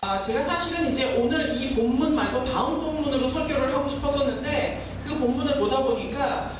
제가 사실은 이제 오늘 이 본문 말고 다음 본문으로 설교를 하고 싶었었는데 그 본문을 보다 보니까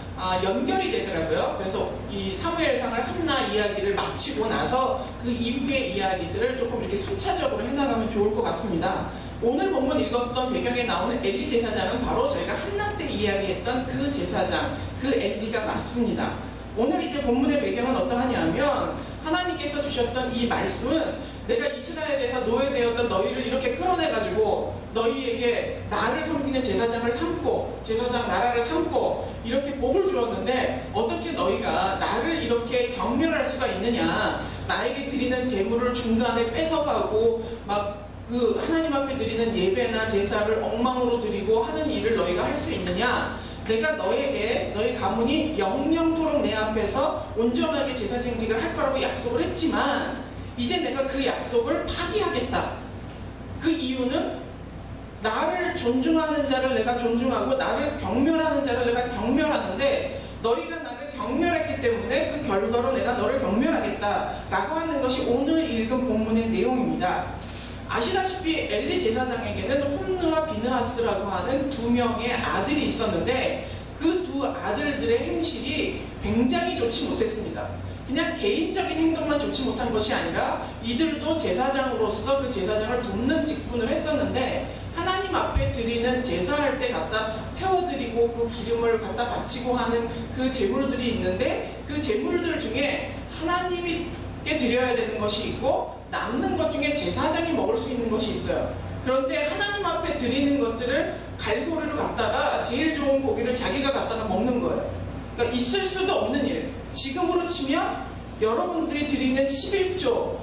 연결이 되더라고요. 그래서 이 사무엘상을 한나 이야기를 마치고 나서 그 이후의 이야기들을 조금 이렇게 순차적으로 해나가면 좋을 것 같습니다. 오늘 본문 읽었던 배경에 나오는 엘리 제사장은 바로 저희가 한나 때 이야기했던 그 제사장, 그 엘리가 맞습니다. 오늘 이제 본문의 배경은 어떠하냐면 하나님께서 주셨던 이 말씀은 내가 이스라엘에서 노예되었던 너희를 이렇게 끌어내가지고 너희에게 나를 섬기는 제사장을 삼고 제사장 나라를 삼고 이렇게 복을 주었는데 어떻게 너희가 나를 이렇게 경멸할 수가 있느냐, 나에게 드리는 제물을 중간에 뺏어가고 막 그 하나님 앞에 드리는 예배나 제사를 엉망으로 드리고 하는 일을 너희가 할 수 있느냐, 내가 너에게 너희 가문이 영영토록 내 앞에서 온전하게 제사쟁직을 할 거라고 약속을 했지만 이제 내가 그 약속을 파기하겠다. 그 이유는 나를 존중하는 자를 내가 존중하고 나를 경멸하는 자를 내가 경멸하는데 너희가 나를 경멸했기 때문에 그 결과로 내가 너를 경멸하겠다 라고 하는 것이 오늘 읽은 본문의 내용입니다. 아시다시피 엘리 제사장에게는 홈느와 비느하스라고 하는 두 명의 아들이 있었는데 그 두 아들들의 행실이 굉장히 좋지 못했습니다. 그냥 개인적인 행동만 좋지 못한 것이 아니라 이들도 제사장으로서 그 제사장을 돕는 직분을 했었는데 하나님 앞에 드리는 제사할 때 갖다 태워드리고 그 기름을 갖다 바치고 하는 그 제물들이 있는데 그 제물들 중에 하나님께 드려야 되는 것이 있고 남는 것 중에 제사장이 먹을 수 있는 것이 있어요. 그런데 하나님 앞에 드리는 것들을 갈고리로 갖다가 제일 좋은 고기를 자기가 갖다가 먹는 거예요. 그러니까 있을 수도 없는 일. 지금으로 치면 여러분들이 드리는 11조,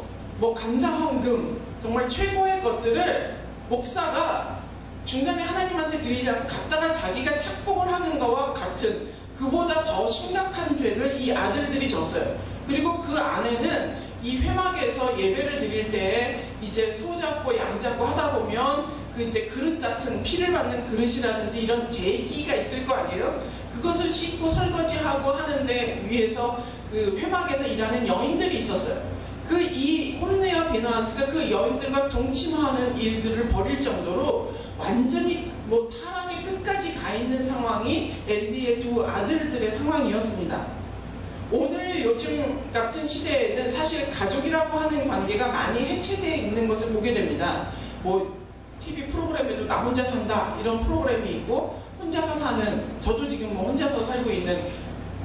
감사헌금, 정말 최고의 것들을 목사가 중간에 하나님한테 드리지 않고 갖다가 자기가 착복을 하는 거와 같은 그보다 더 심각한 죄를 이 아들들이 졌어요. 그리고 그 안에는 이 회막에서 예배를 드릴 때 이제 소 잡고 양 잡고 하다 보면 그 이제 그릇 같은 피를 받는 그릇이라든지 이런 제기가 있을 거 아니에요? 그것을 씻고 설거지하고 하는데 위에서 그 회막에서 일하는 여인들이 있었어요. 그 이 홈느와 비느하스가 그 여인들과 동침하는 일들을 벌일 정도로 완전히 타락의 끝까지 가 있는 상황이 엘리의 두 아들들의 상황이었습니다. 오늘 요즘 같은 시대에는 사실 가족이라고 하는 관계가 많이 해체되어 있는 것을 보게 됩니다. TV 프로그램에도 나 혼자 산다 이런 프로그램이 있고 혼자서 사는, 저도 지금 혼자서 살고 있는,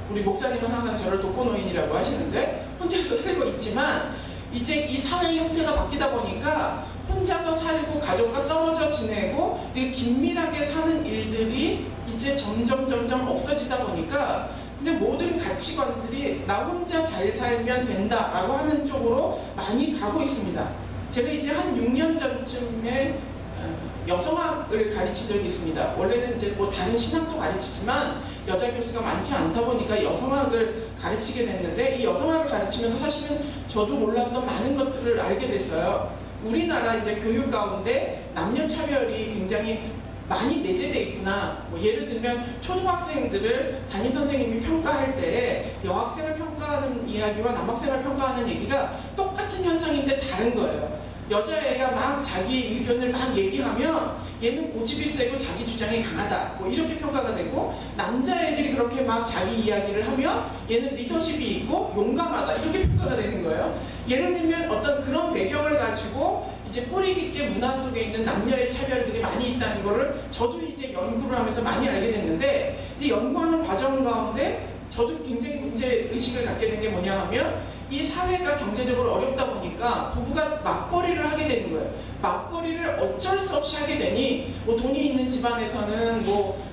우리 목사님은 항상 저를 독거노인이라고 하시는데 혼자서 살고 있지만 이제 이 사회의 형태가 바뀌다 보니까 혼자서 살고 가족과 떨어져 지내고 긴밀하게 사는 일들이 이제 점점 없어지다 보니까 근데 모든 가치관들이 나 혼자 잘 살면 된다라고 하는 쪽으로 많이 가고 있습니다. 제가 이제 한 6년 전쯤에 여성학을 가르친 적이 있습니다. 원래는 이제 다른 신학도 가르치지만 여자 교수가 많지 않다 보니까 여성학을 가르치게 됐는데 이 여성학을 가르치면서 사실은 저도 몰랐던 많은 것들을 알게 됐어요. 우리나라 이제 교육 가운데 남녀 차별이 굉장히 많이 내재되어 있구나. 예를 들면 초등학생들을 담임선생님이 평가할 때 여학생을 평가하는 이야기와 남학생을 평가하는 얘기가 똑같은 현상인데 다른 거예요. 여자애가 막 자기 의견을 막 얘기하면 얘는 고집이 세고 자기 주장이 강하다 이렇게 평가가 되고, 남자애들이 그렇게 막 자기 이야기를 하면 얘는 리더십이 있고 용감하다 이렇게 평가가 되는 거예요. 예를 들면 어떤 그런 배경을 가지고 이제 뿌리 깊게 문화 속에 있는 남녀의 차별들이 많이 있다는 거를 저도 이제 연구를 하면서 많이 알게 됐는데, 이 연구하는 과정 가운데 저도 굉장히 문제의식을 갖게 된 게 뭐냐 하면 이 사회가 경제적으로 어렵다 보니까 부부가 맞벌이를 하게 되는 거예요. 맞벌이를 어쩔 수 없이 하게 되니 돈이 있는 집안에서는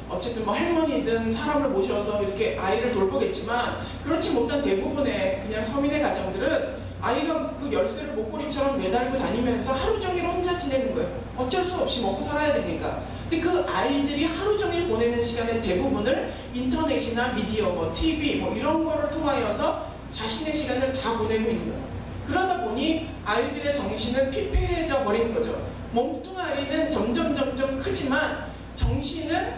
어쨌든 할머니든 사람을 모셔서 이렇게 아이를 돌보겠지만 그렇지 못한 대부분의 그냥 서민의 가정들은 아이가 그 열쇠를 목걸이처럼 매달고 다니면서 하루 종일 혼자 지내는 거예요. 어쩔 수 없이 먹고 살아야 되니까. 근데 그 아이들이 하루 종일 보내는 시간의 대부분을 인터넷이나 미디어, TV 이런 거를 통하여서 자신의 시간을 다 보내고 있는 거예요. 그러다 보니 아이들의 정신은 피폐해져 버리는 거죠. 몸뚱아리는 점점 크지만 정신은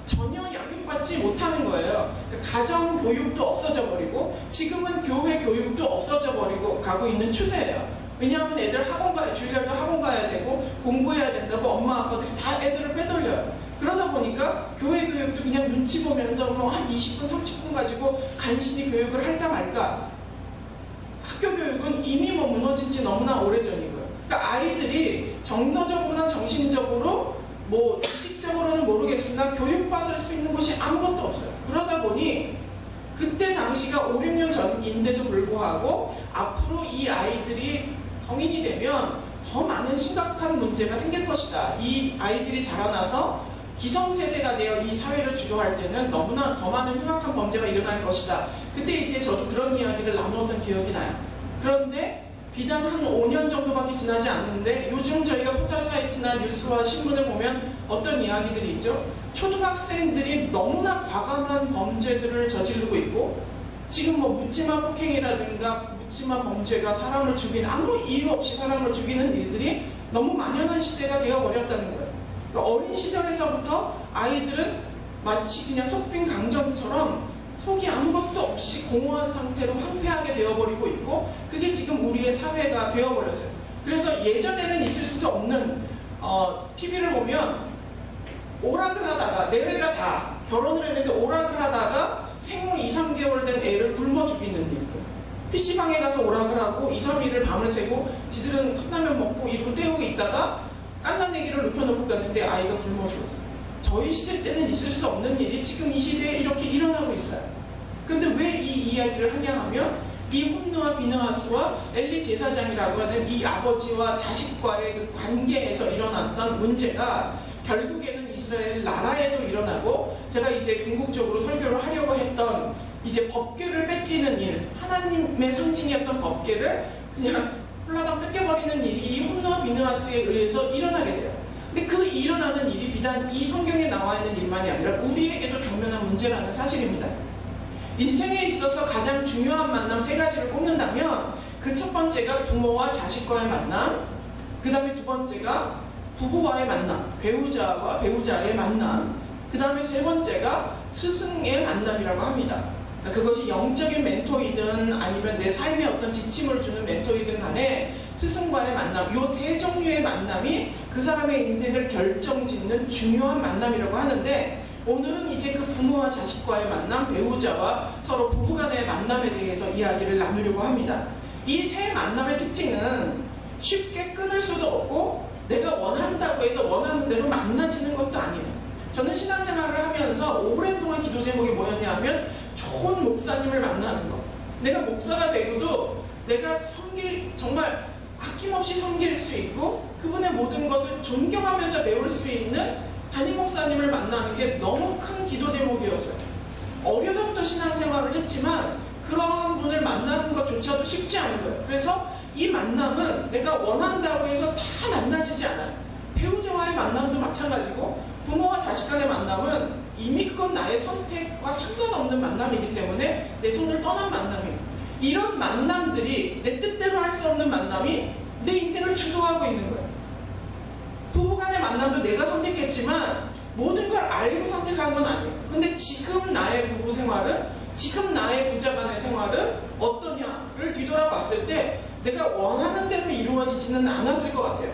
전혀 양육받지 못하는 거예요. 그러니까 가정 교육도 없어져 버리고 지금은 교회 교육도 없어져 버리고 가고 있는 추세예요. 왜냐하면 애들 주일날도 학원 가야 되고 공부해야 된다고 엄마 아빠들이 다 애들을 빼돌려요. 그러다 보니까 교회 교육도 그냥 눈치 보면서 뭐 한 20분, 30분 가지고 간신히 교육을 할까 말까. 학교 교육은 이미 뭐 무너진 지 너무나 오래전이고요. 그러니까 아이들이 정서적으로나 정신적으로 뭐 지식적으로는 모르겠으나 교육받을 수 있는 곳이 아무것도 없어요. 그러다 보니 그때 당시가 5, 6년 전인데도 불구하고 앞으로 이 아이들이 성인이 되면 더 많은 심각한 문제가 생길 것이다. 이 아이들이 자라나서 기성세대가 되어 이 사회를 주도할 때는 너무나 더 많은 흉악한 범죄가 일어날 것이다. 그때 이제 저도 그런 이야기를 나누었던 기억이 나요. 그런데 비단 한 5년 정도밖에 지나지 않는데 요즘 저희가 포털 사이트나 뉴스와 신문을 보면 어떤 이야기들이 있죠? 초등학생들이 너무나 과감한 범죄들을 저지르고 있고 지금 뭐 묻지마 폭행이라든가 묻지마 범죄가 사람을 죽이는 아무 이유 없이 사람을 죽이는 일들이 너무 만연한 시대가 되어버렸다는 거예요. 그러니까 어린 시절에서부터 아이들은 마치 그냥 속빈 강정처럼 속이 아무것도 없이 공허한 상태로 황폐하게 되어버리고 있고 그게 지금 우리의 사회가 되어버렸어요. 그래서 예전에는 있을 수도 없는 TV를 보면 오락을 하다가 내 애가 다 결혼을 했는데 오락을 하다가 생후 2, 3개월 된 애를 굶어 죽이는 일들. PC방에 가서 오락을 하고 2, 3일을 밤을 새고 지들은 컵라면 먹고 이러고 때우고 있다가 깐난애기를 눕혀놓고 갔는데 아이가 굶어 죽었어요. 저희 시대 때는 있을 수 없는 일이 지금 이 시대에 이렇게 일어나고 있어요. 그런데 왜 이 이야기를 하냐 하면 이 홈느와 비느하스와 엘리 제사장이라고 하는 이 아버지와 자식과의 그 관계에서 일어났던 문제가 결국에는 이스라엘 나라에도 일어나고 제가 이제 궁극적으로 설교를 하려고 했던 이제 법궤를 뺏기는 일, 하나님의 상징이었던 법궤를 그냥 홀라당 뺏겨버리는 일이 이 홈느와 비느하스에 의해서 일어나게 돼요. 근데 그 일어나는 일이 비단 이 성경에 나와 있는 일만이 아니라 우리에게도 당면한 문제라는 사실입니다. 인생에 있어서 가장 중요한 만남 3가지를 꼽는다면 그 첫 번째가 부모와 자식과의 만남, 그 다음에 두 번째가 부부와의 만남, 배우자와 배우자의 만남, 그 다음에 세 번째가 스승의 만남이라고 합니다. 그것이 영적인 멘토이든 아니면 내 삶에 어떤 지침을 주는 멘토이든 간에 스승과의 만남, 이 3종류의 만남이 그 사람의 인생을 결정짓는 중요한 만남이라고 하는데 오늘은 이제 그 부모와 자식과의 만남, 배우자와 서로 부부간의 만남에 대해서 이야기를 나누려고 합니다. 이 세 만남의 특징은 쉽게 끊을 수도 없고 내가 원한다고 해서 원하는 대로 만나지는 것도 아니에요. 저는 신앙생활을 하면서 오랜동안 기도 제목이 뭐였냐 하면 좋은 목사님을 만나는 거. 내가 목사가 되고도 내가 정말 아낌없이 섬길 수 있고 그분의 모든 것을 존경하면서 배울 수 있는 담임 목사님을 만나는 게 너무 큰 기도 제목이었어요. 어려서부터 신앙생활을 했지만 그러한 분을 만나는 것조차도 쉽지 않은 거예요. 그래서 이 만남은 내가 원한다고 해서 다 만나지지 않아요. 배우자와의 만남도 마찬가지고 부모와 자식 간의 만남은 이미 그건 나의 선택과 상관없는 만남이기 때문에 내 손을 떠난 만남이에요. 이런 만남들이 내 뜻대로 할 수 없는 만남이 내 인생을 주도하고 있는 거예요. 부부간의 만남도 내가 선택했지만 모든 걸 알고 선택한 건 아니에요. 근데 지금 나의 부부 생활은, 지금 나의 부자간의 생활은 어떠냐를 뒤돌아봤을 때 내가 원하는 대로 이루어지지는 않았을 것 같아요.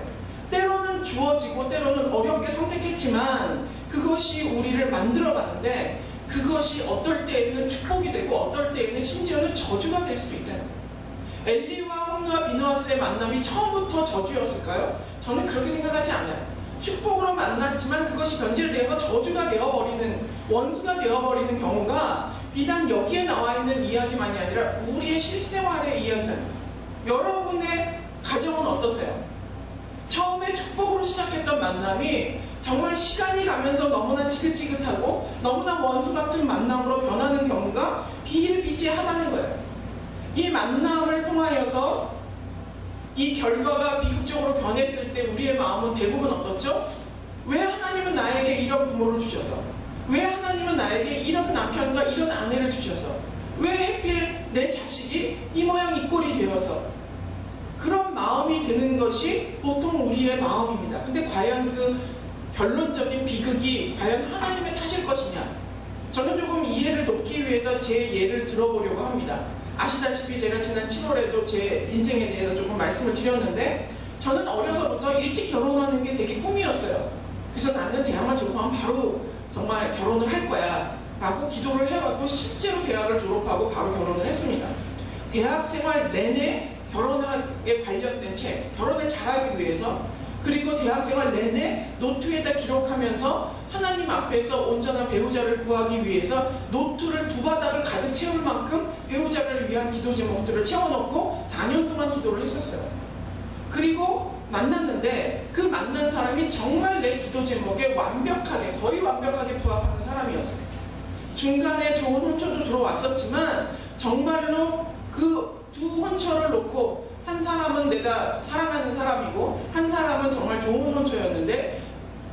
때로는 주어지고 때로는 어렵게 선택했지만 그것이 우리를 만들어가는데 그것이 어떨 때에는 축복이 되고 어떨 때에는 심지어는 저주가 될 수도 있잖아요. 엘리와 홈느와 비느하스의 만남이 처음부터 저주였을까요? 저는 그렇게 생각하지 않아요. 축복으로 만났지만 그것이 변질되어서 저주가 되어버리는, 원수가 되어버리는 경우가 비단 여기에 나와 있는 이야기만이 아니라 우리의 실생활의 이야기입니다. 여러분의 가정은 어떠세요? 처음에 축복으로 시작했던 만남이 정말 시간이 가면서 너무나 지긋지긋하고 너무나 원수 같은 만남으로 변하는 경우가 비일비재하다는 거예요. 이 만남을 통하여서 이 결과가 비극적으로 변했을 때 우리의 마음은 대부분 어떻죠? 왜 하나님은 나에게 이런 부모를 주셔서? 왜 하나님은 나에게 이런 남편과 이런 아내를 주셔서? 왜 하필 내 자식이 이 모양 이 꼴이 되어서? 그런 마음이 드는 것이 보통 우리의 마음입니다. 근데 과연 그 결론적인 비극이 과연 하나님의 탓일 것이냐? 저는 조금 이해를 돕기 위해서 제 예를 들어보려고 합니다. 아시다시피 제가 지난 7월에도 제 인생에 대해서 조금 말씀을 드렸는데, 저는 어려서부터 일찍 결혼하는 게 되게 꿈이었어요. 그래서 나는 대학만 졸업하면 바로 정말 결혼을 할 거야 라고 기도를 해왔고, 실제로 대학을 졸업하고 바로 결혼을 했습니다. 대학 생활 내내 결혼에 관련된 책, 결혼을 잘하기 위해서, 그리고 대학생활 내내 노트에다 기록하면서 하나님 앞에서 온전한 배우자를 구하기 위해서 노트를 두 바닥을 가득 채울 만큼 배우자를 위한 기도 제목들을 채워놓고 4년 동안 기도를 했었어요. 그리고 만났는데 그 만난 사람이 정말 내 기도 제목에 완벽하게, 거의 완벽하게 부합하는 사람이었어요. 중간에 좋은 혼처도 들어왔었지만 정말로 그 두 혼처를 놓고, 한 사람은 내가 사랑하는 사람이고 한 사람은 정말 좋은 혼처였는데,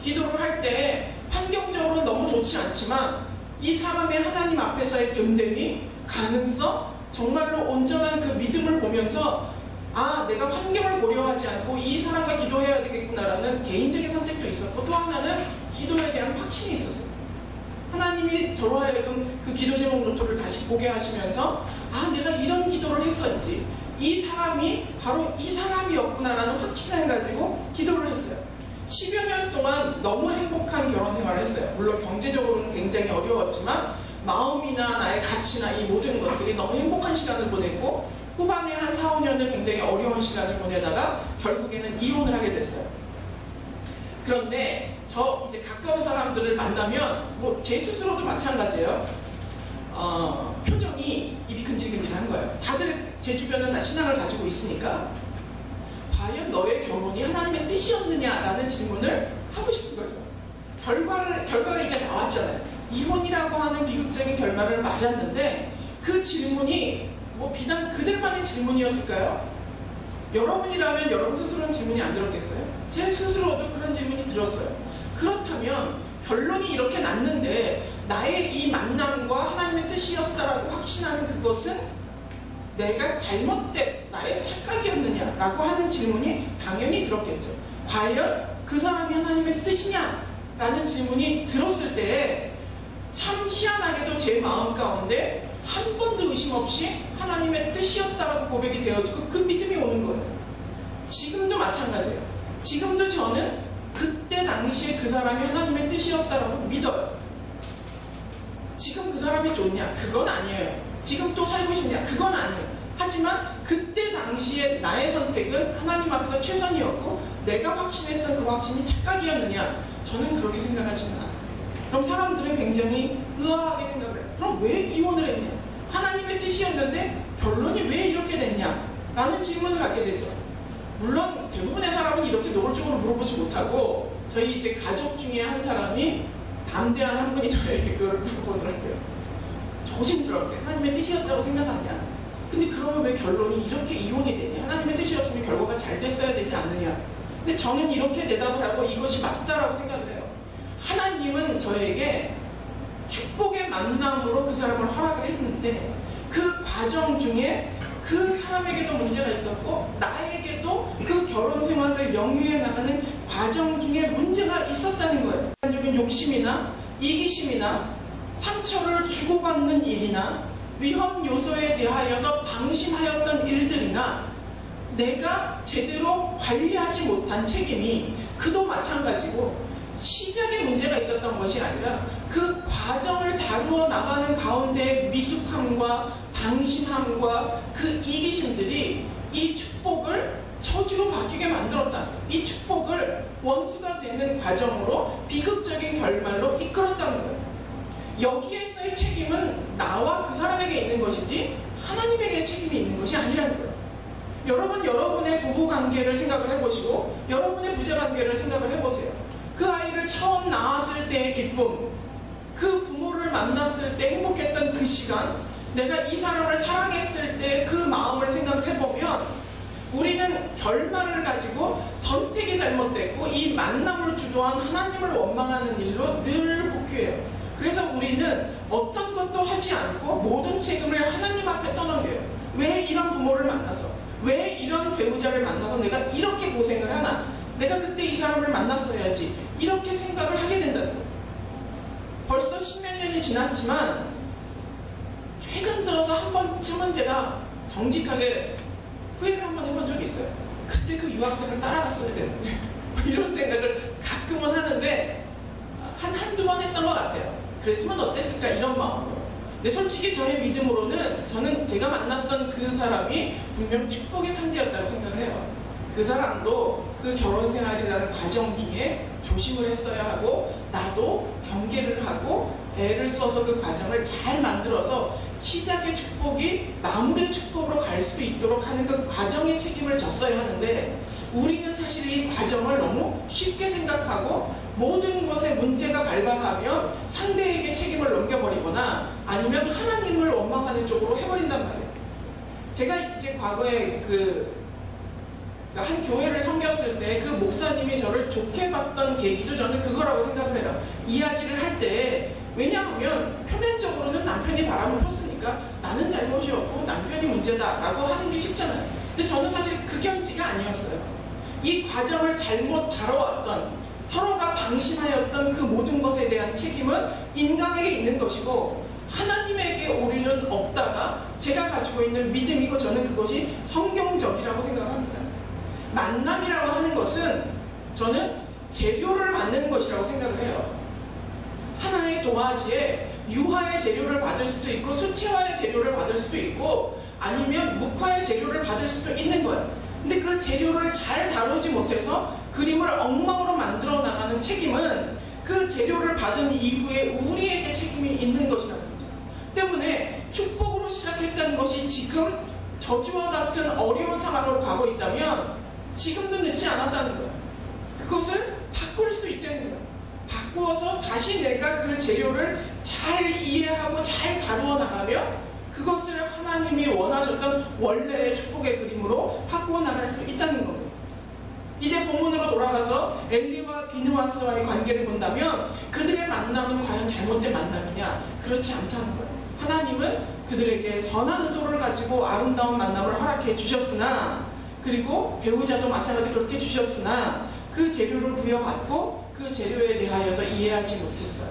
기도를 할 때 환경적으로 너무 좋지 않지만 이 사람의 하나님 앞에서의 견됨이, 가능성, 정말로 온전한 그 믿음을 보면서 아, 내가 환경을 고려하지 않고 이 사람과 기도해야 되겠구나라는 개인적인 선택도 있었고, 또 하나는 기도에 대한 확신이 있었어요. 하나님이 저로 하여금 그 기도 제목 노트를 다시 보게 하시면서 아, 내가 이런 기도를 했었지, 이 사람이 바로 이 사람이었구나라는 확신을 가지고 기도를 했어요. 10여 년 동안 너무 행복한 결혼 생활을 했어요. 물론 경제적으로는 굉장히 어려웠지만 마음이나 나의 가치나 이 모든 것들이 너무 행복한 시간을 보냈고, 후반에 한 4, 5년을 굉장히 어려운 시간을 보내다가 결국에는 이혼을 하게 됐어요. 그런데 저 이제 가까운 사람들을 만나면 뭐 제 스스로도 마찬가지예요. 표정이 입이 근질근질한 거예요. 다들 제 주변은 다 신앙을 가지고 있으니까 과연 너의 결혼이 하나님의 뜻이었느냐라는 질문을 하고 싶은 거죠. 결과가 이제 나왔잖아요. 이혼이라고 하는 비극적인 결말을 맞았는데 그 질문이 뭐 비단 그들만의 질문이었을까요? 여러분이라면 여러분 스스로는 질문이 안 들었겠어요? 제 스스로도 그런 질문이 들었어요. 그렇다면 결론이 이렇게 났는데 나의 이 만남과 하나님의 뜻이었다라고 확신하는 그것은 내가 잘못된 나의 착각이었느냐라고 하는 질문이 당연히 들었겠죠. 과연 그 사람이 하나님의 뜻이냐? 라는 질문이 들었을 때 참 희한하게도 제 마음 가운데 한 번도 의심 없이 하나님의 뜻이었다라고 고백이 되어지고 그 믿음이 오는 거예요. 지금도 마찬가지예요. 지금도 저는 그때 당시에 그 사람이 하나님의 뜻이었다라고 믿어요. 지금 그 사람이 좋냐? 그건 아니에요. 지금 또 살고 싶냐? 그건 아니에요. 하지만 그때 당시에 나의 선택은 하나님 앞에서 최선이었고 내가 확신했던 그 확신이 착각이었느냐? 저는 그렇게 생각하지는 않아요. 그럼 사람들은 굉장히 의아하게 생각을 해요. 그럼 왜 이혼을 했냐? 하나님의 뜻이었는데 결론이 왜 이렇게 됐냐? 라는 질문을 갖게 되죠. 물론 대부분의 사람은 이렇게 노골적으로 물어보지 못하고 저희 이제 가족 중에 한 사람이 담대한 한 분이 저에게 그걸 물어보더라고요. 조심스럽게 하나님의 뜻이었다고 생각하냐? 근데 그러면 왜 결론이 이렇게 이혼이 되냐? 하나님의 뜻이었으면 결과가 잘 됐어야 되지 않느냐? 근데 저는 이렇게 대답을 하고 이것이 맞다라고 생각을 해요. 하나님은 저에게 축복의 만남으로 그 사람을 허락을 했는데 그 과정 중에 그 사람에게도 문제가 있었고 나에게도 그 결혼 생활을 영위해 나가는 과정 중에 문제가 있었다는 거예요. 인간적인 욕심이나 이기심이나 상처를 주고받는 일이나 위험 요소에 대하여서 방심하였던 일들이나 내가 제대로 관리하지 못한 책임이 그도 마찬가지고 시작에 문제가 있었던 것이 아니라 그 과정을 다루어 나가는 가운데 미숙함과 방심함과 그 이기심들이 이 축복을 저주로 바뀌게 만들었다. 이 축복을 원수가 되는 과정으로 비극적인 결말로 이끌었다는 거예요. 여기에서의 책임은 나와 그 사람에게 있는 것이지 하나님에게 책임이 있는 것이 아니라는 거예요. 여러분, 여러분의 부부관계를 생각을 해보시고 여러분의 부자관계를 생각을 해보세요. 그 아이를 처음 낳았을 때의 기쁨, 그 부모를 만났을 때 행복했던 그 시간, 내가 이 사람을 사랑했을 때 그 마음을 생각을 해보면 우리는 결말을 가지고 선택이 잘못됐고 이 만남을 주도한 하나님을 원망하는 일로 늘 복귀해요. 그래서 우리는 어떤 것도 하지 않고 모든 책임을 하나님 앞에 떠넘겨요. 왜 이런 부모를 만나서, 왜 이런 배우자를 만나서 내가 이렇게 고생을 하나? 내가 그때 이 사람을 만났어야지. 이렇게 생각을 하게 된다는 거예요. 벌써 십몇 년이 지났지만 최근 들어서 한 번쯤은 제가 정직하게 후회를 한번 해본 적이 있어요. 그때 그 유학생을 따라갔어야 되는데 이런 생각을 가끔은 하는데 한두 번 했던 것 같아요. 그랬으면 어땠을까 이런 마음으로. 근데 솔직히 저의 믿음으로는 저는 제가 만났던 그 사람이 분명 축복의 상대였다고 생각을 해요. 그 사람도 그 결혼 생활이라는 과정 중에 조심을 했어야 하고 나도 경계를 하고 애를 써서 그 과정을 잘 만들어서 시작의 축복이 마무리의 축복으로 갈 수 있도록 하는 그 과정의 책임을 졌어야 하는데 우리는 사실 이 과정을 너무 쉽게 생각하고 모든 것에 문제가 발생하면 상대에게 책임을 넘겨버리거나 아니면 하나님을 원망하는 쪽으로 해버린단 말이에요. 제가 이제 과거에 한 교회를 섬겼을 때 그 목사님이 저를 좋게 봤던 계기도 저는 그거라고 생각을 해요. 이야기를 할 때 왜냐하면 표면적으로는 남편이 바람을 폈으니까 나는 잘못이었고 남편이 문제다라고 하는 게 쉽잖아요. 근데 저는 사실 극연지가 아니었어요. 이 과정을 잘못 다뤄왔던 서로가 방심하였던 그 모든 것에 대한 책임은 인간에게 있는 것이고 하나님에게 오류는 없다가 제가 가지고 있는 믿음이고 저는 그것이 성경적이라고 생각합니다. 만남이라고 하는 것은 저는 재료를 만드는 것이라고 생각을 해요. 하나의 도화지에 유화의 재료를 받을 수도 있고 수채화의 재료를 받을 수도 있고 아니면 묵화의 재료를 받을 수도 있는 거예요. 근데 그 재료를 잘 다루지 못해서 그림을 엉망으로 만들어 나가는 책임은 그 재료를 받은 이후에 우리에게 책임이 있는 것이라는 거죠. 때문에 축복으로 시작했다는 것이 지금 저주와 같은 어려운 상황으로 가고 있다면 지금도 늦지 않았다는 거예요. 그것을 바꿀 수 있다는 거예요. 바꾸어서 다시 내가 그 재료를 잘 이해하고 잘 다루어 나가며 그것을 하나님이 원하셨던 원래의 축복의 그림으로 바꾸어 나갈 수 있다는 겁니다. 이제 본문으로 돌아가서 엘리와 비느하스와의 관계를 본다면 그들의 만남은 과연 잘못된 만남이냐? 그렇지 않다는 거예요. 하나님은 그들에게 선한 의도를 가지고 아름다운 만남을 허락해 주셨으나 그리고 배우자도 마찬가지로 그렇게 주셨으나 그 재료를 부여받고 그 재료에 대하여서 이해하지 못했어요.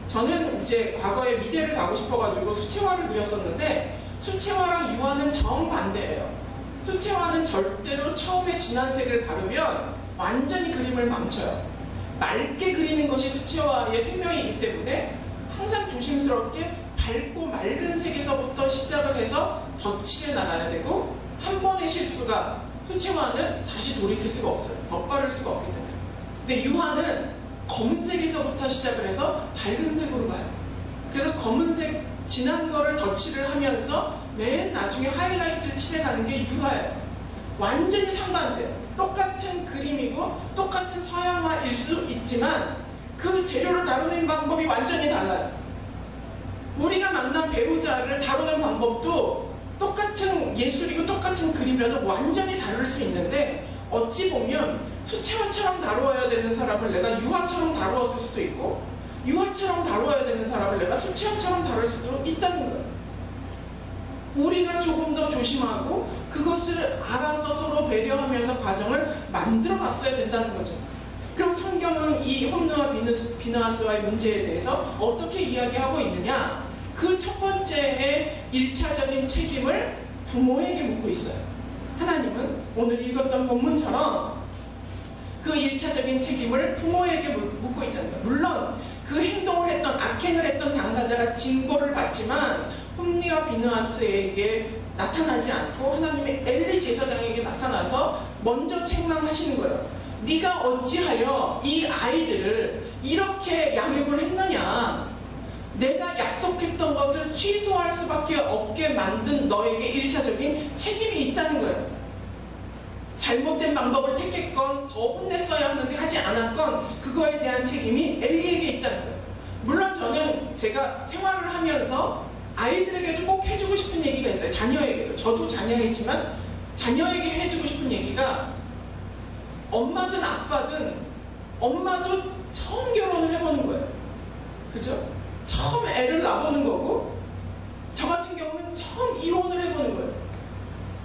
저는 이제 과거에 미대를 가고 싶어가지고 수채화를 그렸었는데 수채화랑 유화는 정반대예요. 수채화는 절대로 처음에 진한 색을 바르면 완전히 그림을 망쳐요. 맑게 그리는 것이 수채화의 생명이기 때문에 항상 조심스럽게 밝고 맑은 색에서부터 시작을 해서 덧칠해 나가야 되고 한 번의 실수가 수채화는 다시 돌이킬 수가 없어요. 덧바를 수가 없기 때문에. 근데 유화는 검은색에서부터 시작을 해서 밝은 색으로 가요. 그래서 검은색 진한 거를 덧칠을 하면서 맨 나중에 하이라이트를 칠해가는 게 유화예요. 완전히 상반돼요. 똑같은 그림이고 똑같은 서양화일 수 있지만 그 재료를 다루는 방법이 완전히 달라요. 우리가 만난 배우자를 다루는 방법도 똑같은 예술이고 똑같은 그림이라도 완전히 다를 수 있는데 어찌 보면 수채화처럼 다루어야 되는 사람을 내가 유화처럼 다루었을 수도 있고 유화처럼 다루어야 되는 사람을 내가 수채화처럼 다룰 수도 있다는 거예요. 우리가 조금 더 조심하고 그것을 알아서 서로 배려하면서 과정을 만들어 갔어야 된다는 거죠. 그럼 성경은 이 홈느와 비느하스와의 문제에 대해서 어떻게 이야기하고 있느냐? 그 첫 번째의 1차적인 책임을 부모에게 묻고 있어요. 하나님은 오늘 읽었던 본문처럼 그 1차적인 책임을 부모에게 묻고 있다는 거예요. 물론 그 행동을 했던 악행을 했던 당사자가 징벌을 받지만 홈리와 비느하스에게 나타나지 않고 하나님의 엘리 제사장에게 나타나서 먼저 책망하시는 거예요. 네가 어찌하여 이 아이들을 이렇게 양육을 했느냐? 내가 약속했던 것을 취소할 수밖에 없게 만든 너에게 1차적인 책임이 있다는 거예요. 잘못된 방법을 택했건 더 혼냈어야 하는데 하지 않았건 그거에 대한 책임이 엘리에게 있다는 거예요. 물론 저는 제가 생활을 하면서 아이들에게도 꼭 해주고 싶은 얘기가 있어요. 자녀에게도. 저도 자녀이지만 자녀에게 해주고 싶은 얘기가 엄마든 아빠든 엄마도 처음 결혼을 해보는 거예요. 그죠? 처음 애를 낳아보는 거고 저 같은 경우는 처음 이혼을 해보는 거예요.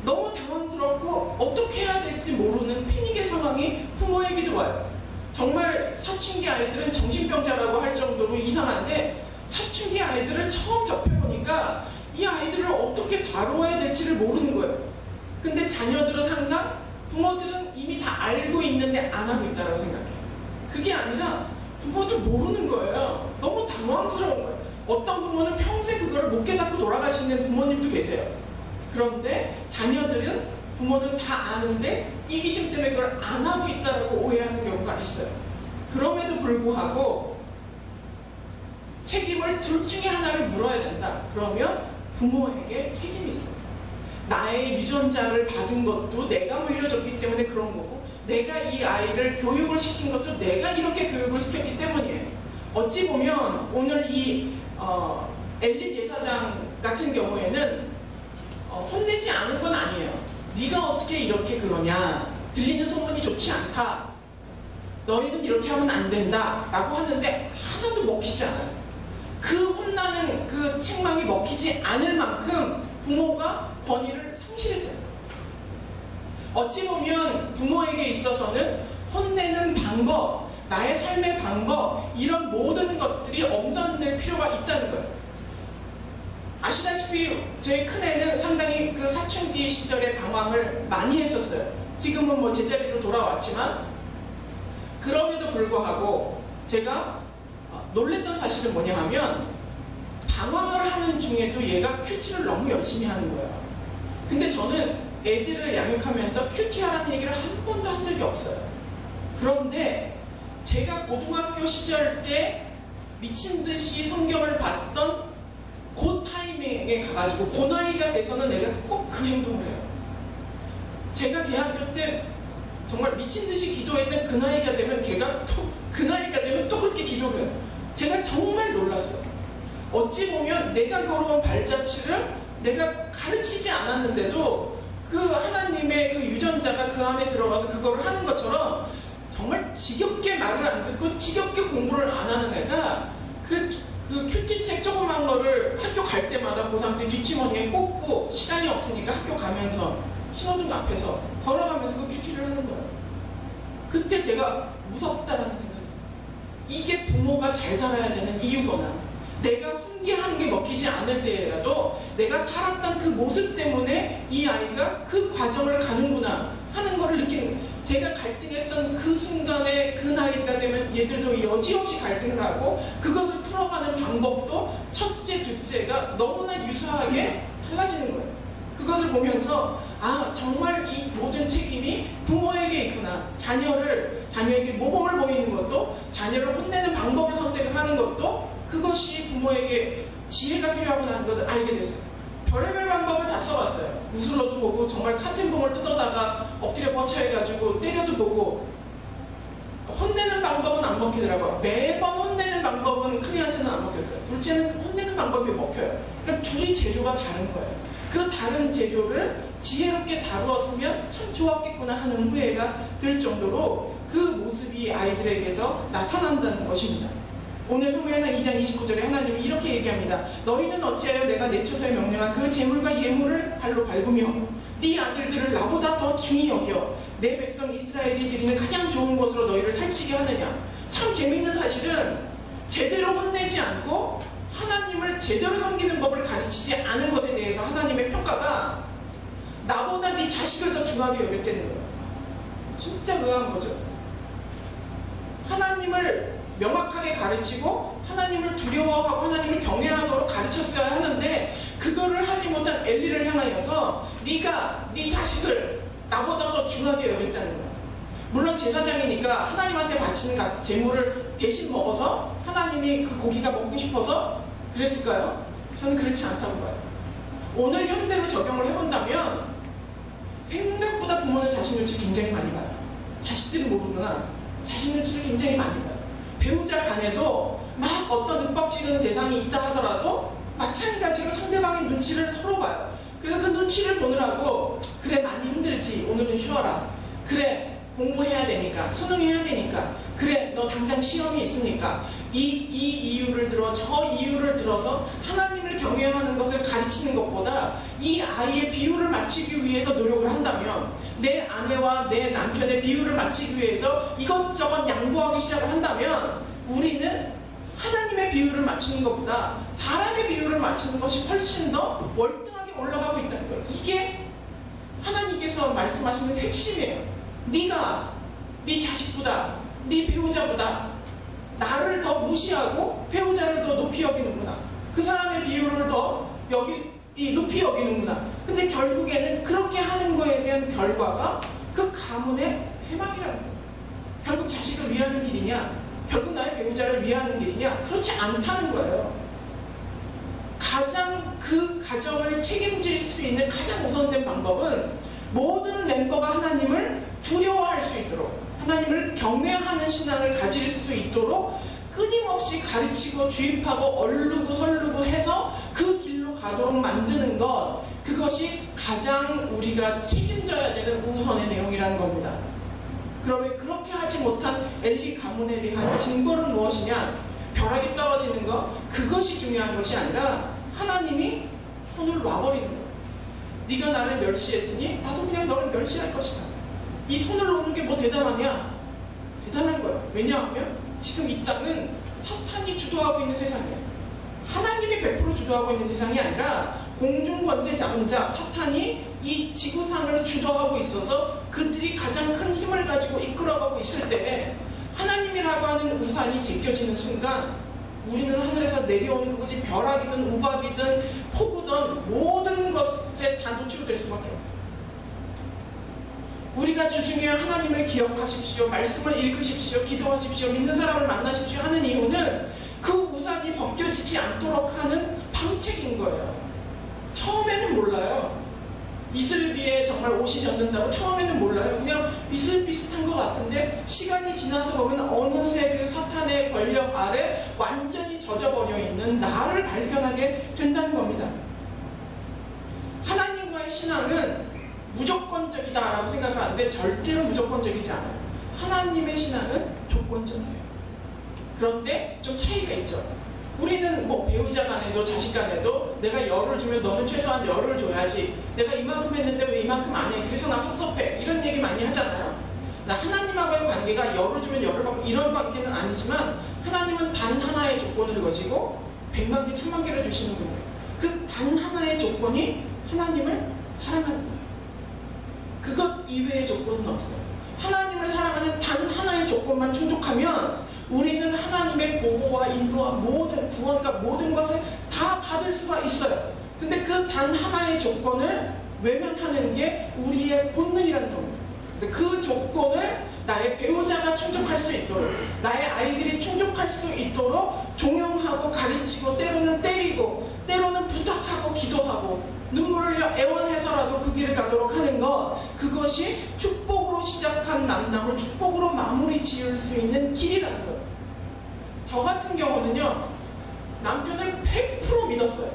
너무 당황스럽고 어떻게 해야 될지 모르는 패닉의 상황이 부모에게도 와요. 정말 사춘기 아이들은 정신병자라고 할 정도로 이상한데 사춘기 아이들을 처음 접해보니까 이 아이들을 어떻게 다뤄야 될지를 모르는 거예요. 근데 자녀들은 항상 부모들은 이미 다 알고 있는데 안 하고 있다고 생각해요. 그게 아니라 부모들 모르는 거예요. 너무 당황스러운 거예요. 어떤 부모는 평생 그거를 못 깨닫고 돌아가시는 부모님도 계세요. 그런데 자녀들은 부모는 다 아는데 이기심 때문에 그걸 안 하고 있다고 오해하는 경우가 있어요. 그럼에도 불구하고 책임을 둘 중에 하나를 물어야 된다. 그러면 부모에게 책임이 있어요. 나의 유전자를 받은 것도 내가 물려줬기 때문에 그런 거고, 내가 이 아이를 교육을 시킨 것도 내가 이렇게 교육을 시켰기 때문이에요. 어찌 보면 오늘 이 엘리 제사장 같은 경우에는 혼내지 않은 건 아니에요. 네가 어떻게 이렇게 그러냐, 들리는 소문이 좋지 않다, 너희는 이렇게 하면 안 된다 라고 하는데 하나도 먹히지 않아요. 그 혼나는 그 책망이 먹히지 않을 만큼 부모가 권위를 상실했대요. 어찌 보면 부모에게 있어서는 혼내는 방법, 나의 삶의 방법, 이런 모든 것들이 엄선될 필요가 있다는 거예요. 아시다시피 저희 큰애는 상당히 그 사춘기 시절에 방황을 많이 했었어요. 지금은 뭐 제자리로 돌아왔지만, 그럼에도 불구하고 제가 놀랬던 사실은 뭐냐 하면, 방황을 하는 중에도 얘가 큐티를 너무 열심히 하는 거예요. 근데 저는 애들을 양육하면서 큐티하라는 얘기를 한 번도 한 적이 없어요. 그런데 제가 고등학교 시절 때 미친 듯이 성경을 봤던 그 타이밍에 가가지고 그 나이가 돼서는 내가 꼭 그 행동을 해요. 제가 대학교 때 정말 미친 듯이 기도했던 그 나이가 되면 걔가 그 나이가 되면 또 그렇게 기도를 해요. 제가 정말 놀랐어요. 어찌 보면 내가 걸어온 발자취를 내가 가르치지 않았는데도 그 하나님의 그 유전자가 그 안에 들어가서 그거를 하는 것처럼, 정말 지겹게 말을 안 듣고 지겹게 공부를 안 하는 애가 그 큐티책 조그만 거를 학교 갈 때마다 고3 때 뒷주머니에 꽂고 시간이 없으니까 학교 가면서 신호등 앞에서 걸어가면서 그 큐티를 하는 거예요. 그때 제가 무섭다라는 생각이, 이게 부모가 잘 살아야 되는 이유거나, 내가 훈계하는 게 먹히지 않을 때라도 내가 살았던 그 모습 때문에 이 아이가 그 과정을 가는구나 하는 거를 느끼는 거예요. 제가 갈등했던 그 순간에 그 나이가 되면 얘들도 여지없이 갈등을 하고, 그것을 풀어가는 방법도 첫째, 둘째가 너무나 유사하게 달라지는 거예요. 그것을 보면서 아, 정말 이 모든 책임이 부모에게 있구나. 자녀에게 모범을 보이는 것도, 자녀를 혼내는 방법을 선택을 하는 것도, 그것이 부모에게 지혜가 필요하구나 하는 것을 알게 됐어요. 별의별 방법을 다 써봤어요. 무술로도 보고, 정말 카텐봉을 뜯어다가 엎드려 뻗쳐해가지고 때려도 보고, 혼내는 방법은 안 먹히더라고요. 매번 혼내는 방법은 큰애한테는 안 먹혔어요. 둘째는 혼내는 방법이 먹혀요. 그러니까 둘이 재료가 다른 거예요. 그 다른 재료를 지혜롭게 다루었으면 참 좋았겠구나 하는 후회가 들 정도로 그 모습이 아이들에게서 나타난다는 것입니다. 오늘 사무엘상 2장 29절에 하나님이 이렇게 얘기합니다. 너희는 어찌하여 내가 내쳐서 명령한 그 재물과 예물을 발로 밟으며 네 아들들을 나보다 더 중히 여겨 내 백성 이스라엘이 드리는 가장 좋은 것으로 너희를 살찌게 하느냐. 참 재미있는 사실은 제대로 혼내지 않고 하나님을 제대로 섬기는 법을 가르치지 않은 것에 대해서 하나님의 평가가 나보다 네 자식을 더 중하게 여겼다는 거예요. 진짜 의아한 거죠. 하나님을 명확하게 가르치고 하나님을 두려워하고 하나님을 경외하도록 가르쳤어야 하는데, 그거를 하지 못한 엘리를 향하여서 네가 네 자식을 나보다 더 중하게 여겼다는 거야. 물론 제사장이니까 하나님한테 바치는 제물을 대신 먹어서 하나님이 그 고기가 먹고 싶어서 그랬을까요? 저는 그렇지 않다고 봐요. 오늘 현대로 적용을 해본다면 생각보다 부모는 자식 눈치 굉장히 많이 봐요. 자식들은 모르구나. 자식 눈치를 굉장히 많이 봐요. 배우자 간에도 막 어떤 윽박지는 대상이 있다 하더라도 마찬가지로 상대방의 눈치를 서로 봐요. 그래서 그 눈치를 보느라고, 그래 많이 힘들지, 오늘은 쉬어라, 그래 공부해야 되니까, 수능해야 되니까, 그래 너 당장 시험이 있으니까, 이 이유를 들어 저 이유를 들어서 하나님을 경외하는 것을 가르치는 것보다 이 아이의 비율을 맞추기 위해서 노력을 한다면, 내 아내와 내 남편의 비율을 맞추기 위해서 이것저것 양보하기 시작을 한다면, 우리는 하나님의 비율을 맞추는 것보다 사람의 비율을 맞추는 것이 훨씬 더 월등하게 올라가고 있다는 거예요. 이게 하나님께서 말씀하시는 핵심이에요. 네가 네 자식보다 네 배우자보다 나를 더 무시하고 배우자를 더 높이 여기는구나. 그 사람의 비율을 더 높이 여기는구나. 근데 결국에는 그렇게 하는 거에 대한 결과가 그 가문의 해방이라는 거예요. 결국 자식을 위하는 길이냐? 결국 나의 배우자를 위하는 길이냐? 그렇지 않다는 거예요. 가장 그 가정을 책임질 수 있는 가장 우선된 방법은 모든 멤버가 하나님을 두려워할 수 있도록, 하나님을 경외하는 신앙을 가질 수 있도록 끊임없이 가르치고 주입하고 얼르고 설르고 해서 그 길로 가도록 만드는 것, 그것이 가장 우리가 책임져야 되는 우선의 내용이라는 겁니다. 그러면 그렇게 하지 못한 엘리 가문에 대한 증거는 무엇이냐? 벼락이 떨어지는 것, 그것이 중요한 것이 아니라 하나님이 손을 놔버리는 것. 네가 나를 멸시했으니 나도 그냥 너를 멸시할 것이다. 이 손을 놓는 게 뭐 대단하냐? 대단한 거야. 왜냐하면 지금 이 땅은 사탄이 주도하고 있는 세상이야. 하나님이 100% 주도하고 있는 세상이 아니라 공중권세 잡은 자 사탄이 이 지구상을 주도하고 있어서 그들이 가장 큰 힘을 가지고 이끌어가고 있을 때 하나님이라고 하는 우산이 제껴지는 순간 우리는 하늘에서 내려오는 그것이 벼락이든 우박이든 폭우든 모든 것에 다 노출될 수밖에 없어요. 우리가 주중에 하나님을 기억하십시오, 말씀을 읽으십시오, 기도하십시오, 믿는 사람을 만나십시오 하는 이유는 그 우산이 벗겨지지 않도록 하는 방책인 거예요. 처음에는 몰라요. 이슬 위에 정말 옷이 젖는다고 처음에는 몰라요. 그냥 비슷비슷한 것 같은데 시간이 지나서 보면 어느새 그 사탄의 권력 아래 완전히 젖어버려 있는 나를 발견하게 된다는 겁니다. 하나님과의 신앙은 무조건적이다라고 생각을 하는데 절대로 무조건적이지 않아요. 하나님의 신앙은 조건적이에요. 그런데 좀 차이가 있죠. 우리는 뭐 배우자 간에도 자식 간에도 내가 열을 주면 너는 최소한 열을 줘야지. 내가 이만큼 했는데 왜 이만큼 안 해? 그래서 나 섭섭해. 이런 얘기 많이 하잖아요. 나 하나님하고의 관계가 열을 주면 열을 받고 이런 관계는 아니지만 하나님은 단 하나의 조건을 거시고 100만 개, 1000만 개를 주시는 거예요. 그 단 하나의 조건이 하나님을 사랑하는 거예요. 그것 이외의 조건은 없어요. 하나님을 사랑하는 단 하나의 조건만 충족하면 우리는 하나님의 보호와 인도와 모든 구원과 모든 것을 다 받을 수가 있어요. 근데 그 단 하나의 조건을 외면하는 게 우리의 본능이라는 겁니다. 그 조건을 나의 배우자가 충족할 수 있도록, 나의 아이들이 충족할 수 있도록 종용하고 가르치고 때로는 때리고 때로는 부탁하고 기도하고 눈물을 흘려 애원해서라도 그 길을 가도록 하는 것, 그것이 축복으로 시작한 만남을 축복으로 마무리 지을 수 있는 길이라는 거예요. 저 같은 경우는요, 남편을 100% 믿었어요.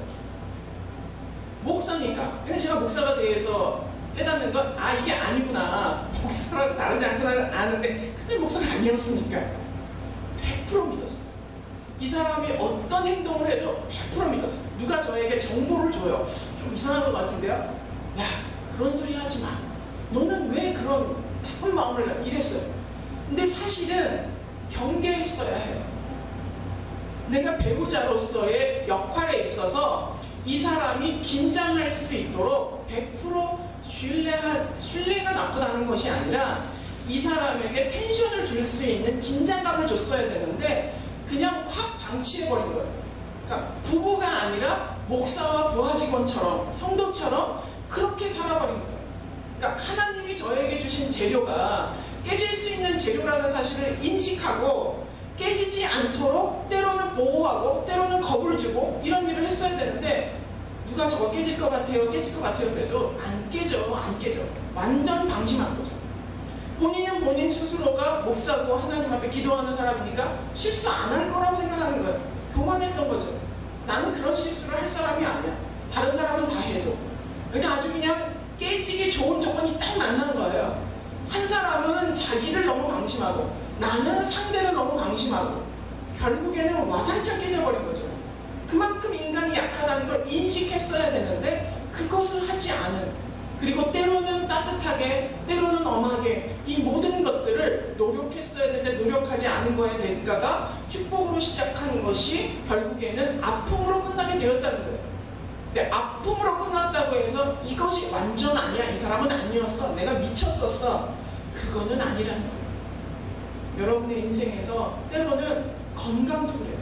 목사니까. 근데 제가 목사가 돼서 깨닫는 건, 아, 이게 아니구나. 목사랑 다르지 않구나를 아는데, 그때 목사가 아니었으니까. 100% 믿었어요. 이 사람이 어떤 행동을 해도 100% 믿었어요. 누가 저에게 정보를 줘요. 좀 이상한 것 같은데요? 야, 그런 소리 하지 마. 너는 왜 그런 나쁜 마음을 해? 이랬어요. 근데 사실은 경계했어야 해요. 내가 배우자로서의 역할에 있어서 이 사람이 긴장할 수 있도록 100% 신뢰가 나쁘다는 것이 아니라 이 사람에게 텐션을 줄 수 있는 긴장감을 줬어야 되는데 그냥 확 방치해버린 거예요. 그러니까 부부가 아니라 목사와 부하 직원처럼 성도처럼 그렇게 살아버린 거예요. 그러니까 하나님이 저에게 주신 재료가 깨질 수 있는 재료라는 사실을 인식하고 깨지지 않도록 때로는 보호하고 때로는 겁을 주고 이런 일을 했어야 되는데 누가 저거 깨질 것 같아요, 깨질 것 같아요 그래도 안 깨져. 완전 방심한 거죠. 본인은 본인 스스로가 목사고 하나님 앞에 기도하는 사람이니까 실수 안 할 거라고 생각하는 거예요. 교만했던 거죠. 나는 그런 실수를 할 사람이 아니야. 다른 사람은 다 해도. 그러니까 아주 그냥 깨지기 좋은 조건이 딱 만난 거예요. 한 사람은 자기를 너무 방심하고 나는 상대를 너무 방심하고 결국에는 와장창 깨져버린 거죠. 그만큼 인간이 약하다는 걸 인식했어야 되는데 그것을 하지 않은 그리고 때로는 따뜻하게, 때로는 엄하게 이 모든 것들을 노력했어야 되는데 노력하지 않은 거에 대가가 축복으로 시작한 것이 결국에는 아픔으로 끝나게 되었다는 거예요. 근데 아픔으로 끝났다고 해서 이것이 완전 아니야, 이 사람은 아니었어, 내가 미쳤었어, 그거는 아니라는 거예요. 여러분의 인생에서 때로는 건강도 그래요.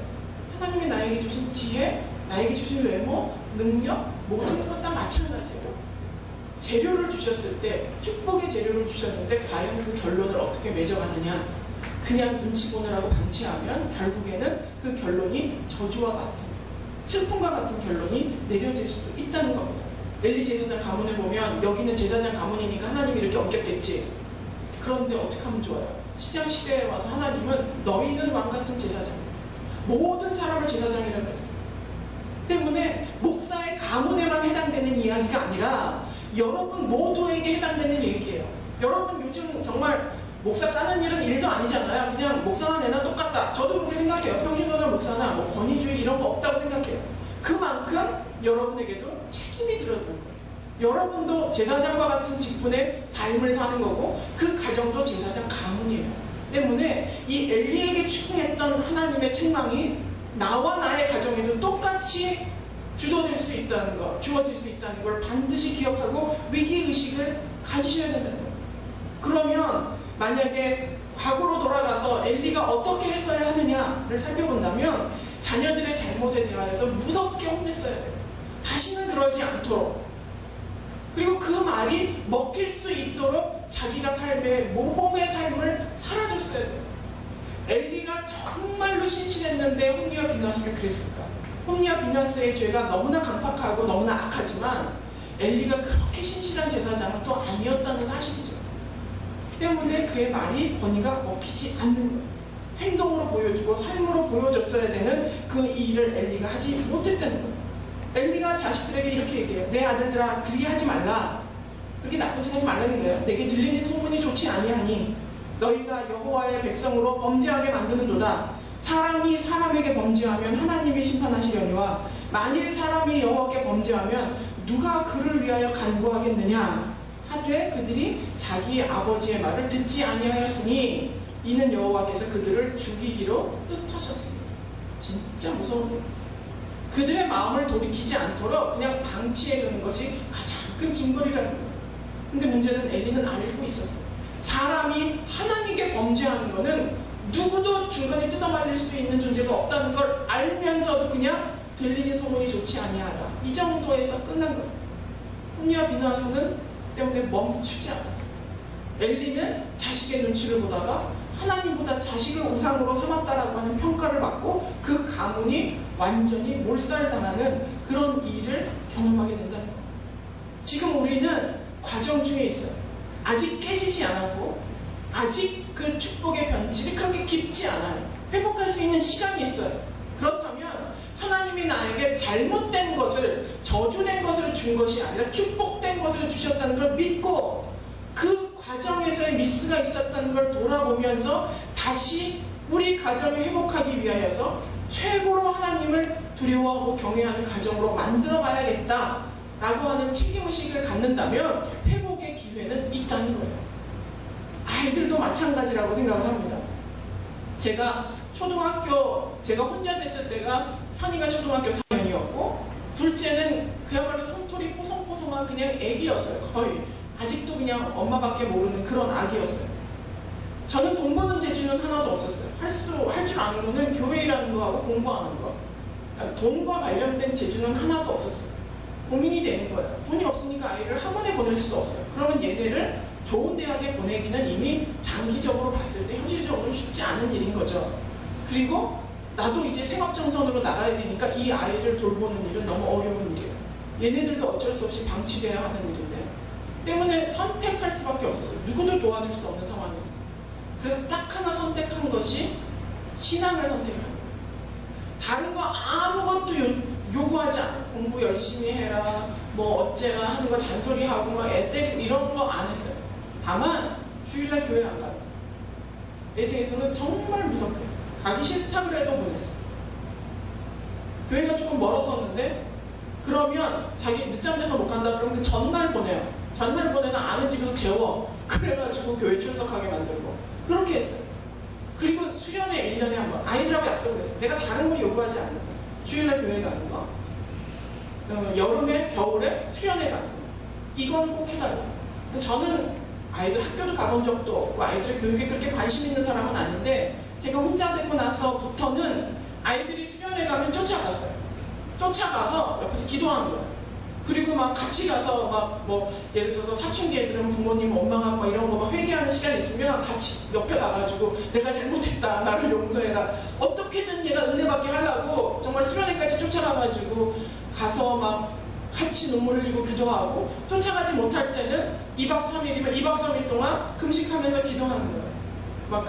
하나님이 나에게 주신 지혜, 나에게 주신 외모, 능력, 모든 것 다 마찬가지예요. 재료를 주셨을 때, 축복의 재료를 주셨는데 과연 그 결론을 어떻게 맺어가느냐. 그냥 눈치 보느라고 방치하면 결국에는 그 결론이 저주와 같은, 슬픔과 같은 결론이 내려질 수도 있다는 겁니다. 엘리 제사장 가문을 보면 여기는 제사장 가문이니까 하나님이 이렇게 엄격했지. 그런데 어떻게 하면 좋아요? 시장 시대에 와서 하나님은 너희는 왕같은 제사장, 모든 사람을 제사장이라고 했어요. 때문에 목사의 가문에만 해당되는 이야기가 아니라 여러분 모두에게 해당되는 얘기예요. 여러분 요즘 정말 목사 까는 일은 일도 아니잖아요. 그냥 목사나 내나 똑같다. 저도 그렇게 생각해요. 평신도나 목사나 뭐 권위주의 이런 거 없다고 생각해요. 그만큼 여러분에게도 책임이 들어있는 거예요. 여러분도 제사장과 같은 직분의 삶을 사는 거고 그 가정도 제사장 가문이에요. 때문에 이 엘리에게 추궁했던 하나님의 책망이 나와 나의 가정에도 똑같이 주어질 수 있다는 것, 주어질 수 있다는 걸 반드시 기억하고 위기의식을 가지셔야 된다는 거예요. 그러면 만약에 과거로 돌아가서 엘리가 어떻게 했어야 하느냐를 살펴본다면 자녀들의 잘못에 대하여서 무섭게 혼냈어야 돼요. 다시는 그러지 않도록. 그리고 그 말이 먹힐 수 있도록 자기가 모범의 삶을 살아줬어야 돼요. 엘리가 정말로 신실했는데 홈리와 비나스가 그랬을까? 홈리와 비나스의 죄가 너무나 강팍하고 너무나 악하지만 엘리가 그렇게 신실한 제사장은 또 아니었다는 사실이죠. 때문에 그의 말이 권위가 먹히지 않는 거예요. 행동으로 보여주고 삶으로 보여줬어야 되는 그 일을 엘리가 하지 못했다는 거예요. 엘리가 자식들에게 이렇게 얘기해요. 내 아들들아, 그렇게 하지 말라. 그렇게 나쁜 짓 하지 말라는 거예요. 내게 들리는 소문이 좋지 아니하니 너희가 여호와의 백성으로 범죄하게 만드는도다. 사람이 사람에게 범죄하면 하나님이 심판하시려니와 만일 사람이 여호와께 범죄하면 누가 그를 위하여 간구하겠느냐 하되 그들이 자기 아버지의 말을 듣지 아니하였으니 이는 여호와께서 그들을 죽이기로 뜻하셨습니다. 진짜 무서운 거예요. 그들의 마음을 돌이키지 않도록 그냥 방치해두는 것이 가장 큰 징벌이라는 거예요. 근데 문제는 엘리는 알고 있었어요. 사람이 하나님께 범죄하는 것은 누구도 중간에 뜯어말릴 수 있는 존재가 없다는 걸 알면서도 그냥 들리는 소문이 좋지 아니하다. 이 정도에서 끝난 거예요. 홈리와 비나스는 때문에 멈추지 않았어요. 엘리는 자식의 눈치를 보다가 하나님보다 자식을 우상으로 삼았다라고 하는 평가를 받고 그 가문이 완전히 몰살당하는 그런 일을 경험하게 된다는 거예요. 지금 우리는 과정 중에 있어요. 아직 깨지지 않았고 아직 그 축복의 변질이 그렇게 깊지 않아요. 회복할 수 있는 시간이 있어요. 그렇다면 하나님이 나에게 잘못된 것을, 저주된 것을 준 것이 아니라 축복된 것을 주셨다는 걸 믿고 그 과정에서의 미스가 있었다는 걸 돌아보면서 다시 우리 가정을 회복하기 위하여서 최고로 하나님을 두려워하고 경외하는 가정으로 만들어 가야겠다 라고 하는 책임의식을 갖는다면 회복의 기회는 있다는 거예요. 아이들도 마찬가지라고 생각을 합니다. 제가 혼자 됐을 때가 현이가 초등학교 4년이었고 둘째는 그야말로 손톱이 뽀송뽀송한 그냥 애기였어요. 거의 아직도 그냥 엄마밖에 모르는 그런 아기였어요. 저는 돈 버는 재주는 하나도 없었어요. 할 줄 아는 거는 교회 일하는 거하고 공부하는 거. 그러니까 돈과 관련된 재주는 하나도 없었어요. 고민이 되는 거예요. 돈이 없으니까 아이를 학원에 보낼 수도 없어요. 그러면 얘네를 좋은 대학에 보내기는 이미 장기적으로 봤을 때 현실적으로 쉽지 않은 일인 거죠. 그리고 나도 이제 생업정선으로 나가야 되니까 이 아이를 돌보는 일은 너무 어려운 일이에요. 얘네들도 어쩔 수 없이 방치돼야 하는 일인데 때문에 선택할 수밖에 없었어요. 누구도 도와줄 수 없는 상황이었어요. 그래서 딱 하나 선택한 것이 신앙을 선택한 거예요. 다른 거 아무것도 요구하지 않아요. 공부 열심히 해라, 뭐 어째라 하는 거 잔소리하고 막 애 때리고 이런 거 안 했어요. 다만 주일날 교회 안 가요. 애 대해서는 정말 무섭게 가기 싫다 그래도 보냈어요. 교회가 조금 멀었었는데 그러면 자기 늦잠 자서 못 간다 그러면 그 전날 보내요. 전날 보내는 아는 집에서 재워. 그래가지고 교회 출석하게 만들고. 그렇게 했어요. 그리고 수련회 1년에 한 번. 아이들하고 약속을 했어요. 내가 다른 거 요구하지 않는 거예요. 주일날 교회 가는 거. 여름에, 겨울에 수련회 가는 거. 이거는 꼭 해달라고. 저는 아이들 학교를 가본 적도 없고 아이들의 교육에 그렇게 관심 있는 사람은 아닌데 제가 혼자 되고 나서부터는 아이들이 수련회 가면 쫓아갔어요. 쫓아가서 옆에서 기도하는 거예요. 그리고 막 같이 가서 막 뭐 예를 들어서 사춘기 애들은 부모님 원망하고 이런 거 막 회개하는 시간이 있으면 같이 옆에 가가지고 내가 잘못했다, 나를 용서해라, 어떻게든 얘가 은혜 받게 하려고 정말 수련회까지 쫓아가가지고 가서 막 같이 눈물 흘리고 기도하고, 쫓아가지 못할 때는 2박 3일이면 2박 3일 동안 금식하면서 기도하는 거예요. 막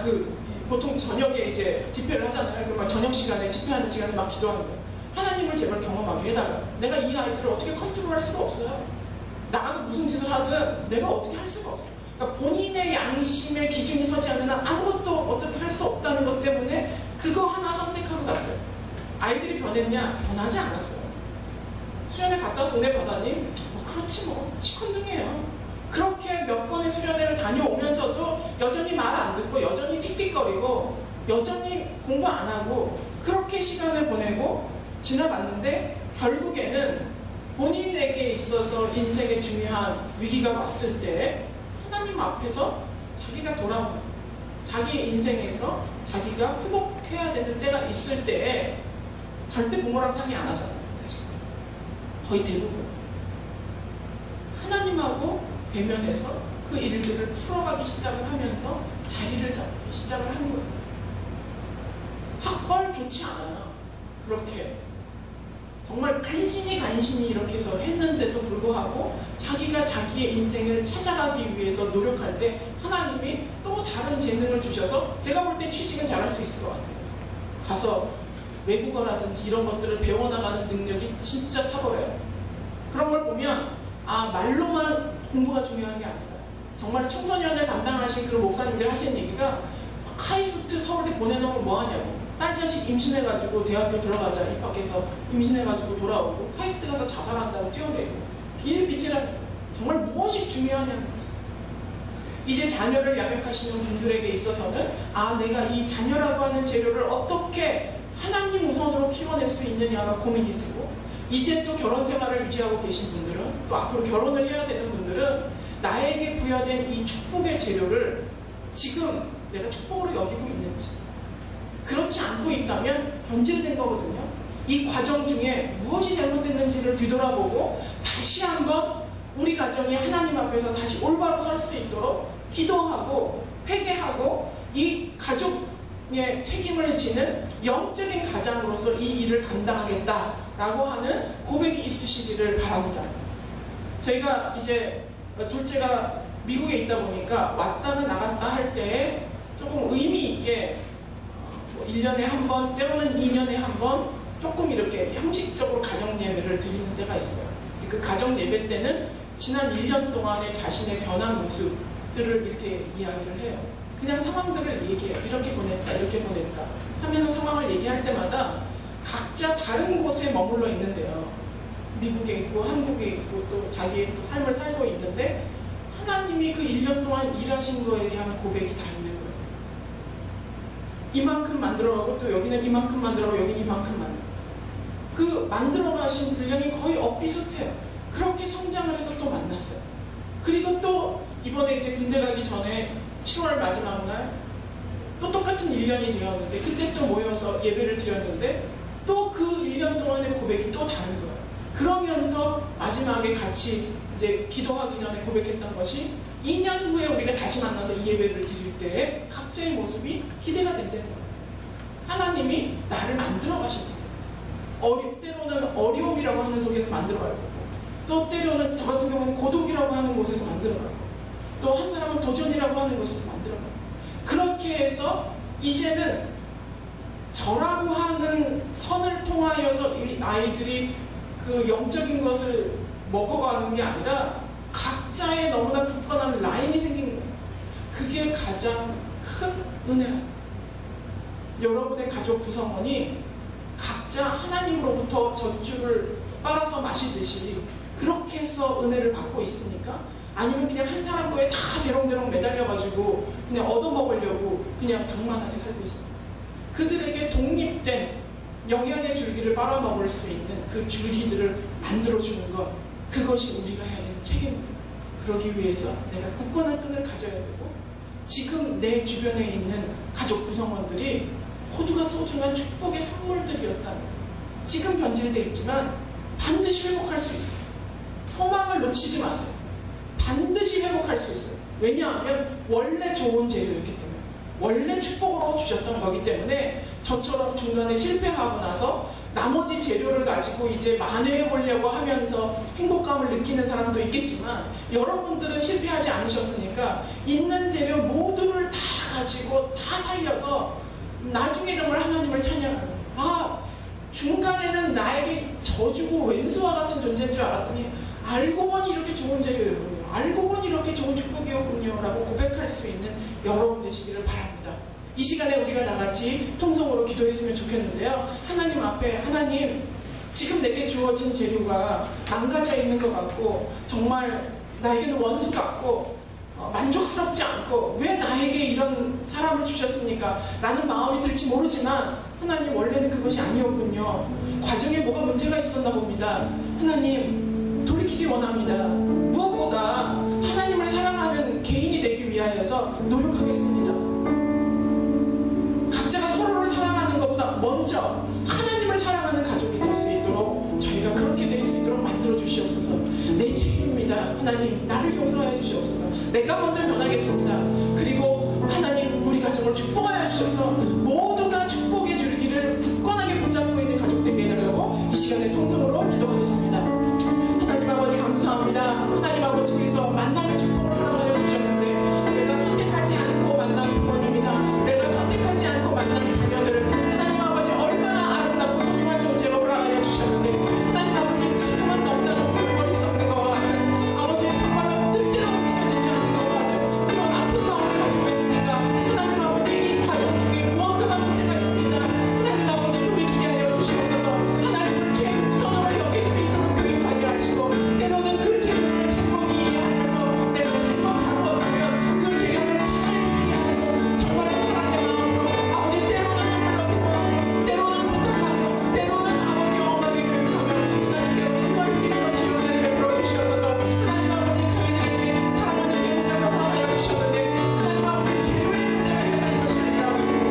보통 저녁에 이제 집회를 하잖아요. 그 막 저녁 시간에 집회하는 시간에 막 기도하는 거예요. 하나님을 제발 경험하게 해달라. 내가 이 아이들을 어떻게 컨트롤할 수가 없어요. 나가서 무슨 짓을 하든 내가 어떻게 할 수가 없어요. 그러니까 본인의 양심의 기준이 서지 않는 한 아무것도 어떻게 할 수 없다는 것 때문에 그거 하나 선택하고 갔어요. 아이들이 변했냐? 변하지 않았어요. 수련회 갔다 와서 은혜 받았니? 뭐 그렇지 뭐. 시큰둥해요. 그렇게 몇 번의 수련회를 다녀오면서도 여전히 말 안 듣고 여전히 틱틱거리고 여전히 공부 안 하고 그렇게 시간을 보내고 지나갔는데, 결국에는 본인에게 있어서 인생의 중요한 위기가 왔을 때 하나님 앞에서 자기가 돌아오는 거예요. 자기 인생에서 자기가 회복해야 되는 때가 있을 때에 절대 부모랑 상의 안 하잖아요. 거의 대부분 하나님하고 대면해서 그 일들을 풀어가기 시작을 하면서 자리를 잡기 시작을 하는 거예요. 학벌 좋지 않아요. 그렇게 정말 간신히 이렇게 해서 했는데도 불구하고 자기가 자기의 인생을 찾아가기 위해서 노력할 때 하나님이 또 다른 재능을 주셔서 제가 볼 때 취직은 잘할 수 있을 것 같아요. 가서 외국어라든지 이런 것들을 배워나가는 능력이 진짜 탁월해요. 그런 걸 보면 말로만 공부가 중요한 게 아니다. 정말 청소년을 담당하신 그 목사님들 하시는 얘기가 카이스트 서울대 보내놓으면 뭐하냐고. 딸 자식 임신해가지고 대학교 들어가자 입학해서 임신해가지고 돌아오고 카이스트 가서 자살한다고 뛰어내고 비일비재한 정말 무엇이 중요하냐는 거죠. 이제 자녀를 양육하시는 분들에게 있어서는 내가 이 자녀라고 하는 재료를 어떻게 하나님 우선으로 키워낼 수 있느냐가 고민이 되고, 이제 또 결혼 생활을 유지하고 계신 분들은, 또 앞으로 결혼을 해야 되는 분들은 나에게 부여된 이 축복의 재료를 지금 내가 축복으로 여기고 있는지, 그렇지 않고 있다면 변질된 거거든요. 이 과정 중에 무엇이 잘못됐는지를 뒤돌아보고 다시 한번 우리 가정이 하나님 앞에서 다시 올바로 설 수 있도록 기도하고 회개하고 이 가족의 책임을 지는 영적인 가장으로서 이 일을 감당하겠다라고 하는 고백이 있으시기를 바랍니다. 저희가 이제 둘째가 미국에 있다 보니까 왔다가 나갔다 할 때 조금 의미 있게 1년에 한 번, 때로는 2년에 한 번 조금 이렇게 형식적으로 가정 예배를 드리는 때가 있어요. 그 가정 예배 때는 지난 1년 동안의 자신의 변한 모습들을 이렇게 이야기를 해요. 그냥 상황들을 얘기해요. 이렇게 보냈다, 이렇게 보냈다 하면서 상황을 얘기할 때마다 각자 다른 곳에 머물러 있는데요. 미국에 있고 한국에 있고 또 자기의 또 삶을 살고 있는데 하나님이 그 1년 동안 일하신 거에 대한 고백이 다 있는 거예요. 이만큼 만들어가고 또 여기는 이만큼 만들어가고 여기는 이만큼 만들어가고 그 만들어가신 분량이 거의 엇비슷해요. 그렇게 성장을 해서 또 만났어요. 그리고 또 이번에 이제 군대 가기 전에 7월 마지막 날 또 똑같은 1년이 되었는데 그때 또 모여서 예배를 드렸는데 또 그 1년 동안의 고백이 또 다른 거예요. 그러면서 마지막에 같이 이제 기도하기 전에 고백했던 것이 2년 후에 우리가 다시 만나서 이 예배를 드릴 때 각자의 모습이 기대가 된다는 거예요. 하나님이 나를 만들어 가신다. 때로는 어려움이라고 하는 속에서 만들어 갈 거고, 또 때로는 저 같은 경우는 고독이라고 하는 곳에서 만들어 갈 거고, 또 한 사람은 도전이라고 하는 곳에서 만들어 갈 거고, 그렇게 해서 이제는 저라고 하는 선을 통하여서 이 아이들이 그 영적인 것을 먹어가는 게 아니라 각자의 너무나 굳건한 라인이 생긴 거예요. 그게 가장 큰 은혜라. 여러분의 가족 구성원이 각자 하나님으로부터 젖줄을 빨아서 마시듯이 그렇게 해서 은혜를 받고 있으니까 아니면 그냥 한 사람 거에 다 대롱대롱 매달려가지고 그냥 얻어먹으려고 그냥 방만하게 살고 있습니다. 그들에게 독립된 영양의 줄기를 빨아먹을 수 있는 그 줄기들을 만들어주는 것, 그것이 우리가 해야 되는 책임입니다. 그러기 위해서 내가 굳건한 끈을 가져야 되고, 지금 내 주변에 있는 가족 구성원들이 모두가 소중한 축복의 선물들이었다면, 지금 변질되어 있지만 반드시 회복할 수 있어요. 소망을 놓치지 마세요. 반드시 회복할 수 있어요. 왜냐하면 원래 좋은 재료였기 때문에, 원래 축복으로 주셨던 거기 때문에, 저처럼 중간에 실패하고 나서 나머지 재료를 가지고 이제 만회해 보려고 하면서 행복감을 느끼는 사람도 있겠지만, 여러분들은 실패하지 않으셨으니까 있는 재료 모두를 다 가지고 다 살려서 나중에 정말 하나님을 찬양하는, 중간에는 나에게 져주고 왼수와 같은 존재인 줄 알았더니 알고 보니 이렇게 좋은 재료였군요, 알고 보니 이렇게 좋은 축복이었군요 라고 고백할 수 있는 여러분 되시기를 바랍니다. 이 시간에 우리가 나같이 통성으로 기도했으면 좋겠는데요. 하나님 앞에, 하나님, 지금 내게 주어진 재료가 망가져 있는 것 같고 정말 나에게는 원수 같고 만족스럽지 않고 왜 나에게 이런 사람을 주셨습니까? 라는 마음이 들지 모르지만, 하나님, 원래는 그것이 아니었군요. 과정에 뭐가 문제가 있었나 봅니다. 하나님, 돌이키기 원합니다. 무엇보다 하나님을 사랑하는 개인이 되기 위하여서 노력하겠습니다. 각자가 서로를 사랑하는 것보다 먼저 하나님을 사랑하는 가족이 될 수 있도록, 저희가 그렇게 될 수 있도록 만들어 주시옵소서. 내 책임입니다. 하나님, 나를 용서해 주시옵소서. 내가 먼저 변하겠습니다. 그리고 하나님, 우리 가정을 축복하여 주셔서 모두가 축복의 줄기를 굳건하게 붙잡고 있는 가족 되게 해달라고 이 시간에 통성으로 기도하겠습니다. 하나님 아버지, 감사합니다. 하나님 아버지께서 만남의 축복을 하나님을 주셨는데, 내가 선택하지 않고 만난 부모님이나 내가 선택하지 않고 만난 자녀들을 하나님 아버지 얼마나 아름답고 소중한 존재로 허락하여 주셨는데, 하나님 아버지, 지금은 너무나 버릴 수 없는 것 같은, 아버지 정말로 뜻대로 움직여지지 않는 것 같은 그런 아픈 마음을 가지고 있으니까, 하나님 아버지, 이 과정 중에 무언가가 문제가 있습니다. 하나님 아버지, 돌이키게 하여 주시옵소서. 하나님을 최우선으로 여길 수 있도록 교육하게 하시고, 때로는 그 재료를 잘못 이해하여서 내가 잘못 다루었다면 그 재료를 잘 이해하고 정말로 사랑의 마음으로, 아버지, 때로는 눈물로 기도하고 때로는 부탁하며 때로는 아버지 엄하게 교육하며 하나님께로 인도할 수 있는 지원을 베풀어 주시옵소서. 하나님 아버지, 저희들에게 사랑하는 배우자를 허락하여 주셨는데, 하나님 아버지, 재료의 문제가 있었다는 것이 아니라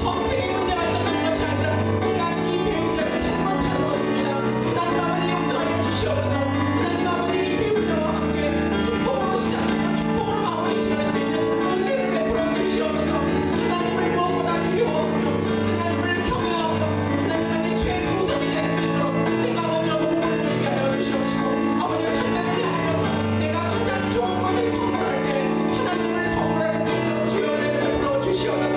선택의 문제가 있었다는 것이 아니라 내가 이 배우자를 잘못 다루었습니다. 하나님 아버지, 용서하여 주시옵소서. 하나님 아버지, 이 배우자와 함께 축복으로 시작하며 축복으로 마무리 지을 수 있는 은혜를 베풀어 주시옵소서. 하나님을 무엇보다 두려워하며 하나님을 경외하며 하나님의 죄의 우선이 될 수 있도록 내가 먼저 몸을 들게 하여 주시옵시고, 아버지, 상대를 향하여서 내가 가장 좋은 것을 선물할 때 하나님을 선물할 수 있도록 주여를 베풀어 주시옵소서.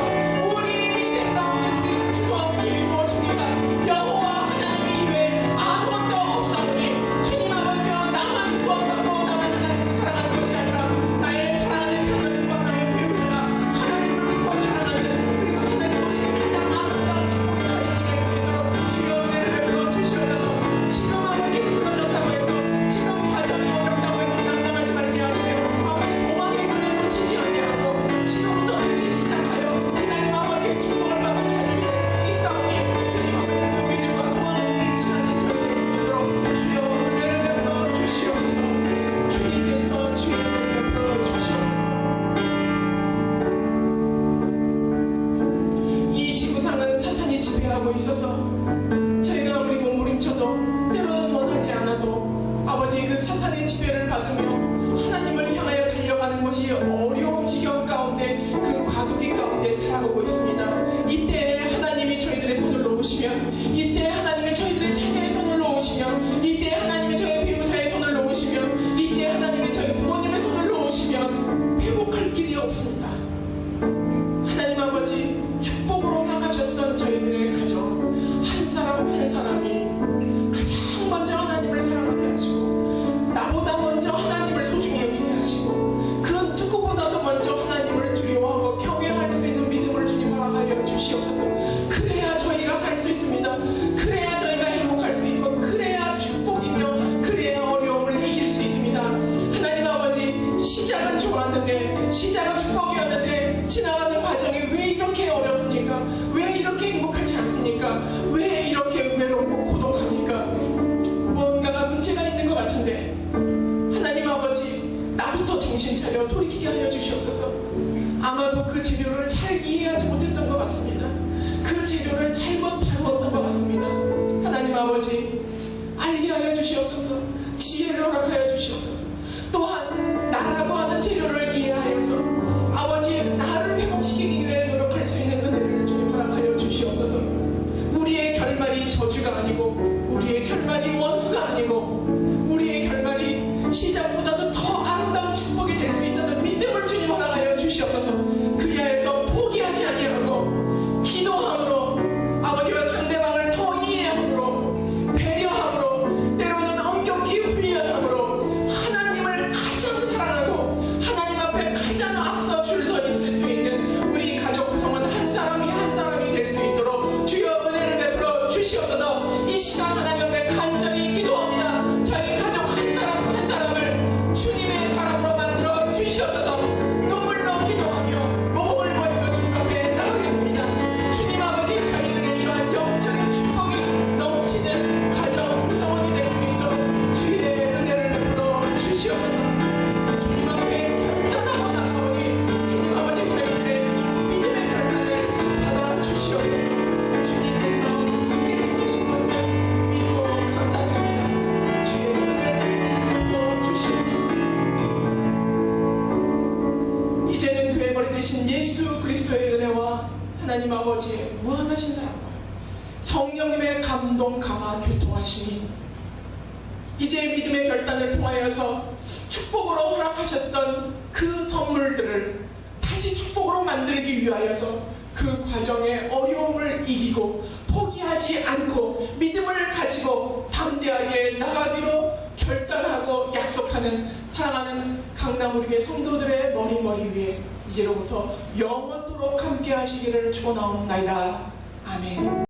우리 인생 가운데 우리가 추구하는 길이 무엇입니까? 여호와 하나님 이외에 아무것도 없사오니, 주님 아버지여, 나만 구원하고 나만 하나님을 사랑하는 것이 아니라 나의 사랑하는 자녀들과 나의 배우자가 하나님을 믿고 사랑하는, 그리고 하나님 오시는 가장 아름다운 축복의 가정이 될 수 있도록 주여 은혜를 베풀어 주시옵소서. 지금 아버지 힘들어졌다고 해서, 지금 과정이 어렵다고 해서 난감하지 말게 하시며, 아버지 소망의 문을 놓치지 않게 하고 지금부터 다시 시작하여 하나님 아버지의 축복을 받은 가정이 될 수 있사오니, 주님 아버지, 그 믿음과 소망을 잃지 않는 저희들 될 수 있도록 주여 은혜를 베풀어 주시옵소서. 주님께서 주의 은혜를 베풀어 주시옵소서. 이 지구상은 사탄이 지배하고 있어서 저희가 아무리 몸부림쳐도 때로는 원하지 않아도 아버지, 그 사탄의 지배를 받으며 하나님을 향하여 달려가는 것이 어려운 지경 가운데, 그 과도기 가운데 살아가고 있습니다. 이때 하나님이 저희들의 손을 놓으시면, 이때 하나님이 저희들의 자녀의 손을 놓으시면, 이때 하나님이 저희 배우자의 손을 놓으시면, 이때 하나님이 저희 부모님의 손을 놓으시면 회복할 길이 없습니다. 하나님 아버지, 축복으로 향하셨던 저희들의 가정, 한 사람 한 사람이 가장 먼저 하나님을 사랑하게 하시고, 나보다 먼저 하나님을 소중히 여기게 하시고, 그 누구보다도 먼저 하나님을 두려워하고 경외할 수 있는 믿음을 주님 허락하시고, 원수가 아니고, 우리의 결말이 원수가 아니고, 우리의 결말이 시작보다도 더 아름다운 축복이 될 수 있다는 믿음을 주님 허락하여 주시옵소서. 그리하여서 포기하지 아니하고 기도함으로, 아버지와 상대방을 더 이해함으로, 배려함으로, 때로는 엄격히 훈련함으로 하나님을 가장 사랑하고 하나님 앞에 가장 앞서 줄서 있을 수 있는 우리 가족 구성원 한 사람이 한 사람이 될 수 있도록 주여 은혜를 베풀어 주시옵소서. 이 시간 하나님 앞에 간절히 기도합니다. 저희 가족 한 사람 한 사람을 주님의 사람으로 만들어 주시옵소서. 눈물로 기도하며 몸을 보이며 주님 앞에 나가겠습니다. 주님 아버지, 저희들의 이러한 영적인 축복이 넘치는 가정 구성원이 될 수 있도록 주의 은혜를 베풀어 주시옵소서. 주님 앞에 결단하고 나가오니 주님 아버지, 저희들의 이 믿음의 결단을 받아 주시옵소서. 주님께서 함께해 주신 것을 믿고 감사드립니다. 주의 은혜를 부어 주시옵소서. 이제는 그의 머리 되신 예수 그리스도의 은혜와 하나님 아버지의 무한하신 사랑과 성령님의 감동, 감화, 교통하심이 이제 믿음의 결단을 통하여서 축복으로 허락하셨던 그 선물들을 다시 축복으로 만들기 위하여서 그 과정의 어려움을 이기고 포기하지 않고 믿음을 가지고 담대하게 나가기로 결단하고 약속하는 사랑하는 강남우리교회 성도들의 머리 위에 이제로부터 영원토록 함께 하시기를 축원하옵나이다. 아멘.